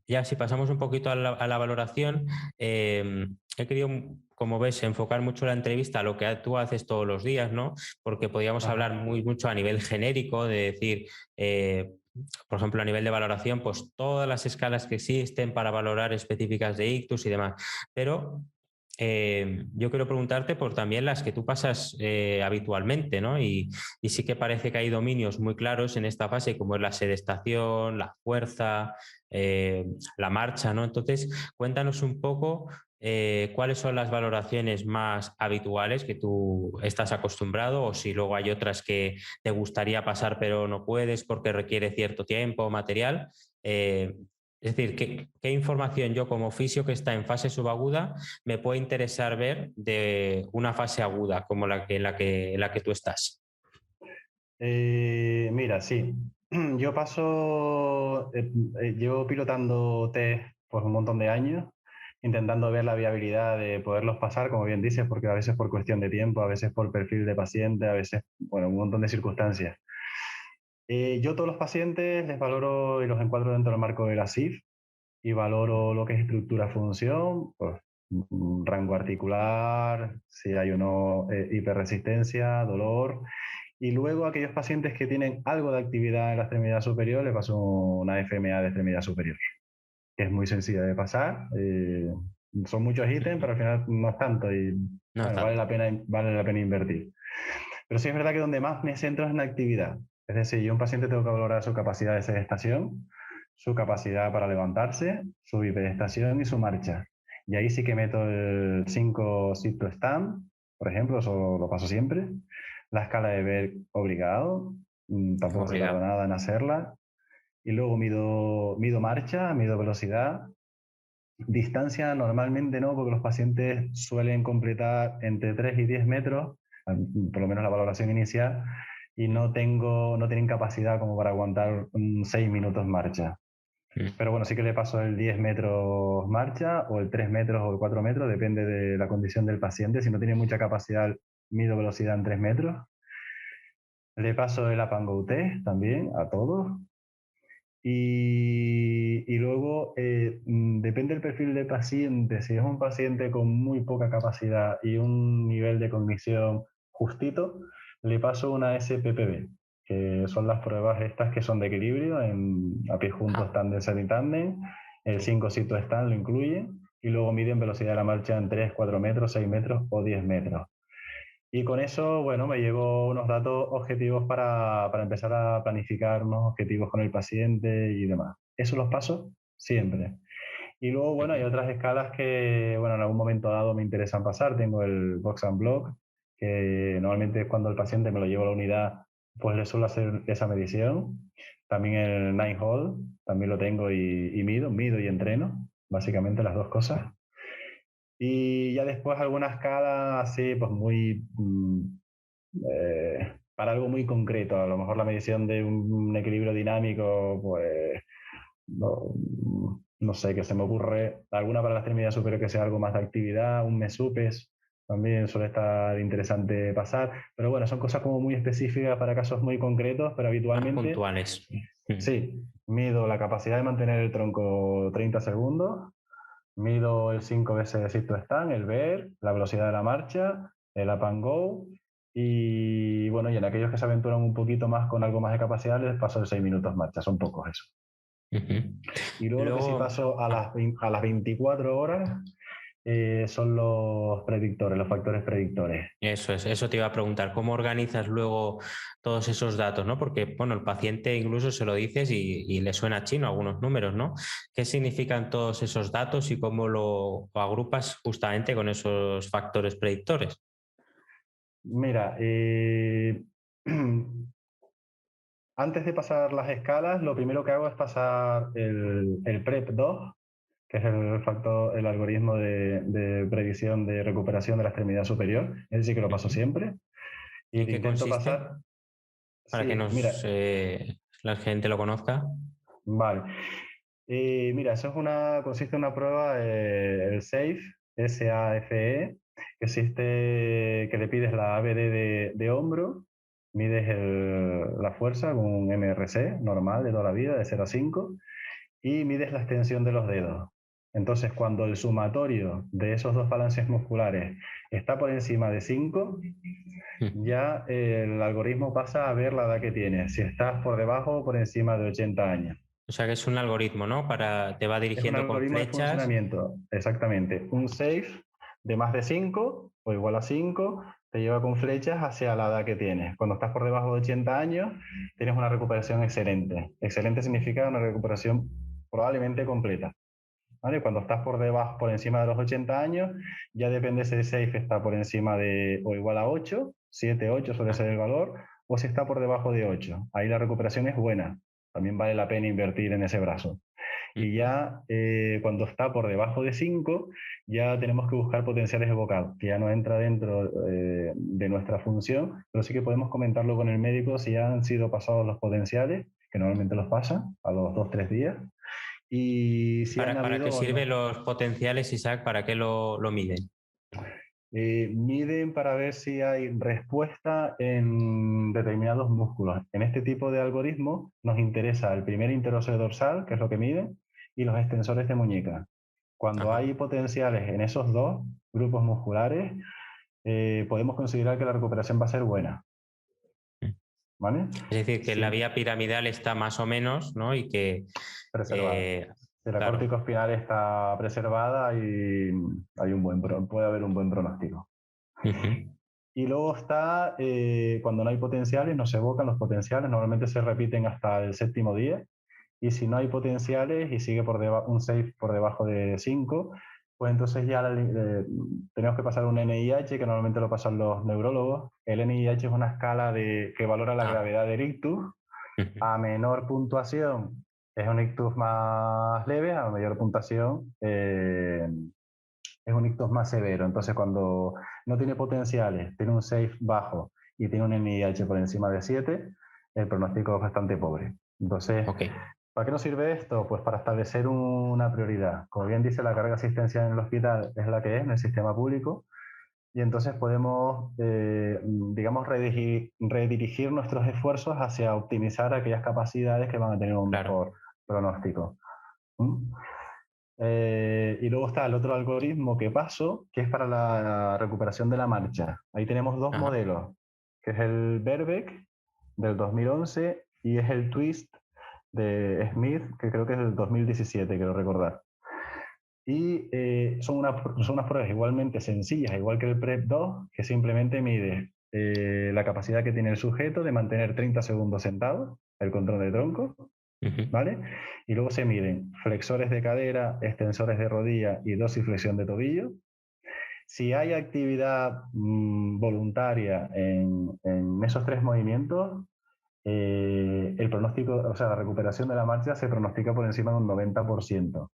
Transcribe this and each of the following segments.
ya si pasamos un poquito a la valoración, he querido, como ves, enfocar mucho la entrevista a lo que tú haces todos los días, ¿no? Porque podríamos hablar Ajá. mucho a nivel genérico, de decir, por ejemplo, a nivel de valoración, pues todas las escalas que existen para valorar específicas de ictus y demás. Pero yo quiero preguntarte por también las que tú pasas habitualmente, ¿no? Y sí que parece que hay dominios muy claros en esta fase, como es la sedestación, la fuerza, la marcha, ¿no? Entonces, cuéntanos un poco cuáles son las valoraciones más habituales que tú estás acostumbrado, o si luego hay otras que te gustaría pasar pero no puedes porque requiere cierto tiempo o material. Eh, es decir, ¿qué información yo como fisio que está en fase subaguda me puede interesar ver de una fase aguda como la que tú estás? Mira, sí. Yo paso, llevo pilotando test por un montón de años, intentando ver la viabilidad de poderlos pasar, como bien dices, porque a veces por cuestión de tiempo, a veces por perfil de paciente, a veces, bueno, un montón de circunstancias. Yo todos los pacientes les valoro y los encuadro dentro del marco de la CIF y valoro lo que es estructura-función, pues, rango articular, si hay o no hiperresistencia, dolor. Y luego aquellos pacientes que tienen algo de actividad en la extremidad superior, les paso una FMA de extremidad superior, que es muy sencilla de pasar. Son muchos ítems, pero al final no es tanto y No bueno, tanto. vale la pena invertir. Pero sí es verdad que donde más me centro es en la actividad. Es decir, yo a un paciente tengo que valorar su capacidad de sedestación, su capacidad para levantarse, su bipedestación y su marcha. Y ahí sí que meto el 5 sit to stand, por ejemplo, eso lo paso siempre. La escala de Berg obligado, tampoco se tarda Obligado. nada en hacerla. Y luego mido marcha, mido velocidad. Distancia normalmente no, porque los pacientes suelen completar entre 3 y 10 metros, por lo menos la valoración inicial, y no tienen capacidad como para aguantar 6 minutos marcha. Mm. Pero bueno, sí que le paso el 10 metros marcha, o el 3 metros o el 4 metros, depende de la condición del paciente. Si no tiene mucha capacidad, mido velocidad en 3 metros. Le paso el up and go test también a todos. Y luego depende del perfil del paciente. Si es un paciente con muy poca capacidad y un nivel de cognición justito, le paso una SPPB, que son las pruebas estas que son de equilibrio, a pie juntos, Ah, tándem, semi-tándem. El sí. 5 sito stand lo incluye. Y luego miden velocidad de la marcha en 3 4 metros, 6 metros o 10 metros. Y con eso, bueno, me llevo unos datos objetivos para empezar a planificar unos objetivos con el paciente y demás. Eso los paso siempre. Y luego, bueno, hay Ujú. otras escalas que, bueno, en algún momento dado me interesan pasar. Tengo el Box and Block, que normalmente cuando el paciente me lo llevo a la unidad, pues le suelo hacer esa medición. También el Nine Hole, también lo tengo y mido y entreno, básicamente las dos cosas. Y ya después alguna escala así, pues muy para algo muy concreto. A lo mejor la medición de un equilibrio dinámico, pues no, no sé, que se me ocurre alguna para la extremidad superior que sea algo más de actividad, un mesupes también suele estar interesante pasar, pero bueno, son cosas como muy específicas para casos muy concretos, pero Más habitualmente puntuales. Mm. sí, mido la capacidad de mantener el tronco 30 segundos, mido el 5 veces de sit to stand, el ver, la velocidad de la marcha, el up and go. Y bueno, y en aquellos que se aventuran un poquito más con algo más de capacidad, les paso el 6 minutos marcha, son pocos eso. Ujú. Y luego lo que sí Luego, paso a las 24 horas son los predictores, los factores predictores. eso te iba a preguntar, ¿cómo organizas luego todos esos datos, ¿no? Porque, bueno, el paciente incluso se lo dices y le suena chino algunos números, ¿no? ¿Qué significan todos esos datos y cómo lo agrupas justamente con esos factores predictores? Mira, antes de pasar las escalas, lo primero que hago es pasar el PREP2, que es el factor, el algoritmo de predicción de recuperación de la extremidad superior. Ese sí que lo paso Ujú. siempre. ¿Y Y en le qué intento consiste? pasar. Para que Sí, mira, la gente lo conozca. vale. Mira, eso es consiste en una prueba, el SAFE, SAFE, que existe, que le pides la ABD de hombro, mides la fuerza con un MRC normal de toda la vida, de 0 a 5, y mides la extensión de los dedos. Entonces, cuando el sumatorio de esos dos balances musculares está por encima de 5, ya el algoritmo pasa a ver la edad que tienes, si estás por debajo o por encima de 80 años. O sea que es un algoritmo, ¿no? Te va Es un dirigiendo con algoritmo de flechas. funcionamiento, exactamente. Un safe de más de 5 o igual a 5 te lleva con flechas hacia la edad que tienes. Cuando estás por debajo de 80 años, tienes una recuperación excelente. Excelente significa una recuperación probablemente completa. ¿Vale? Cuando estás por debajo, por encima de los 80 años, ya depende si el safe está por encima de o igual a 8, 7, 8 suele ser el valor, o si está por debajo de 8. Ahí la recuperación es buena. También vale la pena invertir en ese brazo. Y ya cuando está por debajo de 5, ya tenemos que buscar potenciales evocados, que ya no entra dentro de nuestra función, pero sí que podemos comentarlo con el médico si ya han sido pasados los potenciales, que normalmente los pasan a los 2-3 días, y si han ¿Para qué habido o no. sirven los potenciales, Isaac? ¿Para qué lo miden? Miden para ver si hay respuesta en determinados músculos. En este tipo de algoritmo nos interesa el primer interóseo dorsal, que es lo que mide, y los extensores de muñeca. Cuando hay potenciales en esos dos grupos musculares, podemos considerar que la recuperación va a ser buena. ¿Vale? Es decir, que Sí. la vía piramidal está más o menos, ¿no? Y que... preservada. Si la claro. corticoespinal está preservada y puede haber un buen pronóstico. Y luego está, cuando no hay potenciales, no se evocan los potenciales, normalmente se repiten hasta el séptimo día. Y si no hay potenciales y sigue un safe por debajo de 5, pues entonces ya tenemos que pasar un NIH, que normalmente lo pasan los neurólogos. El NIH es una escala que valora la gravedad del ictus. A menor puntuación es un ictus más leve, a mayor puntuación es un ictus más severo. Entonces, cuando no tiene potenciales, tiene un safe bajo y tiene un NIH por encima de 7, el pronóstico es bastante pobre. Entonces, ¿para qué nos sirve esto? Pues para establecer una prioridad. Como bien dice, la carga asistencial en el hospital es la que es en el sistema público, y entonces podemos, digamos, redirigir nuestros esfuerzos hacia optimizar aquellas capacidades que van a tener un mejor pronóstico. Y luego está el otro algoritmo que paso, que es para la recuperación de la marcha. Ahí tenemos dos modelos, que es el Verbeek del 2011 y es el Twist de Smith, que creo que es del 2017, quiero recordar. Y son unas pruebas igualmente sencillas, igual que el PrEP2, que simplemente mide la capacidad que tiene el sujeto de mantener 30 segundos sentado, el control de tronco, ¿vale? Y luego se miden flexores de cadera, extensores de rodilla y dorsiflexión de tobillo. Si hay actividad voluntaria en esos tres movimientos, el pronóstico, o sea, la recuperación de la marcha se pronostica por encima de un 90%.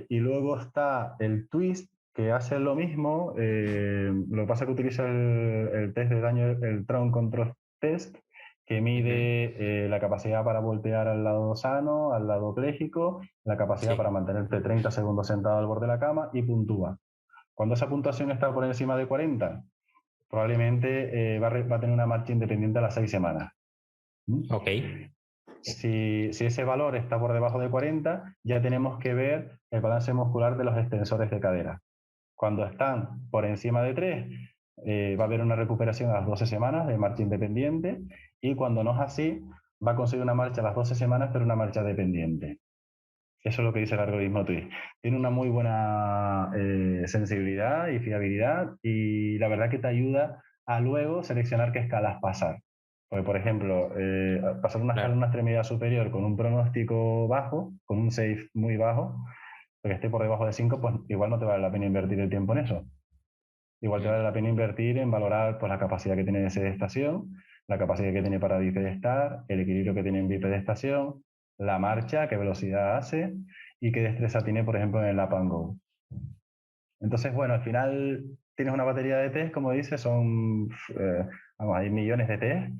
Y luego está el twist, que hace lo mismo, lo que pasa es que utiliza el test de daño, el Tron Control Test, que mide la capacidad para voltear al lado sano, al lado pléjico, la capacidad para mantenerte 30 segundos sentado al borde de la cama y puntúa. Cuando esa puntuación está por encima de 40, probablemente va a tener una marcha independiente a las 6 semanas. Ok. Si ese valor está por debajo de 40, ya tenemos que ver el balance muscular de los extensores de cadera. Cuando están por encima de 3, va a haber una recuperación a las 12 semanas de marcha independiente, y cuando no es así, va a conseguir una marcha a las 12 semanas, pero una marcha dependiente. Eso es lo que dice el algoritmo Twist. Tiene una muy buena sensibilidad y fiabilidad, y la verdad que te ayuda a luego seleccionar qué escalas pasar. Porque, por ejemplo, pasar una escala en una extremidad superior con un pronóstico bajo, con un safe muy bajo, porque esté por debajo de 5, pues igual no te vale la pena invertir el tiempo en eso. Igual te vale la pena invertir en valorar pues, la capacidad que tiene de sedestación, la capacidad que tiene para bipedestar, el equilibrio que tiene en bipedestación, la marcha, qué velocidad hace y qué destreza tiene, por ejemplo, en el Up and Go. Entonces, bueno, al final tienes una batería de test, como dices, hay millones de test,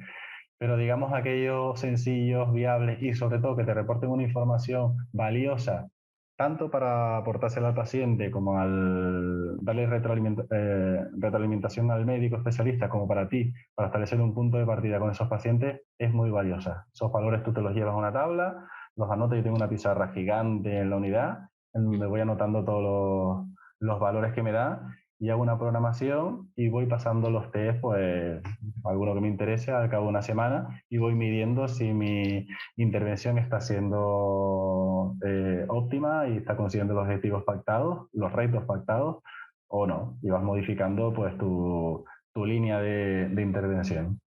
pero digamos aquellos sencillos, viables y sobre todo que te reporten una información valiosa tanto para aportársela al paciente como al darle retroalimentación al médico especialista, como para ti, para establecer un punto de partida con esos pacientes, es muy valiosa. Esos valores tú te los llevas a una tabla, los anotas. Yo tengo una pizarra gigante en la unidad, en donde voy anotando todos los valores que me da, y hago una programación y voy pasando los test, pues alguno que me interese al cabo de una semana, y voy midiendo si mi intervención está siendo óptima y está consiguiendo los objetivos pactados, los retos pactados o no. Y vas modificando pues tu línea de intervención.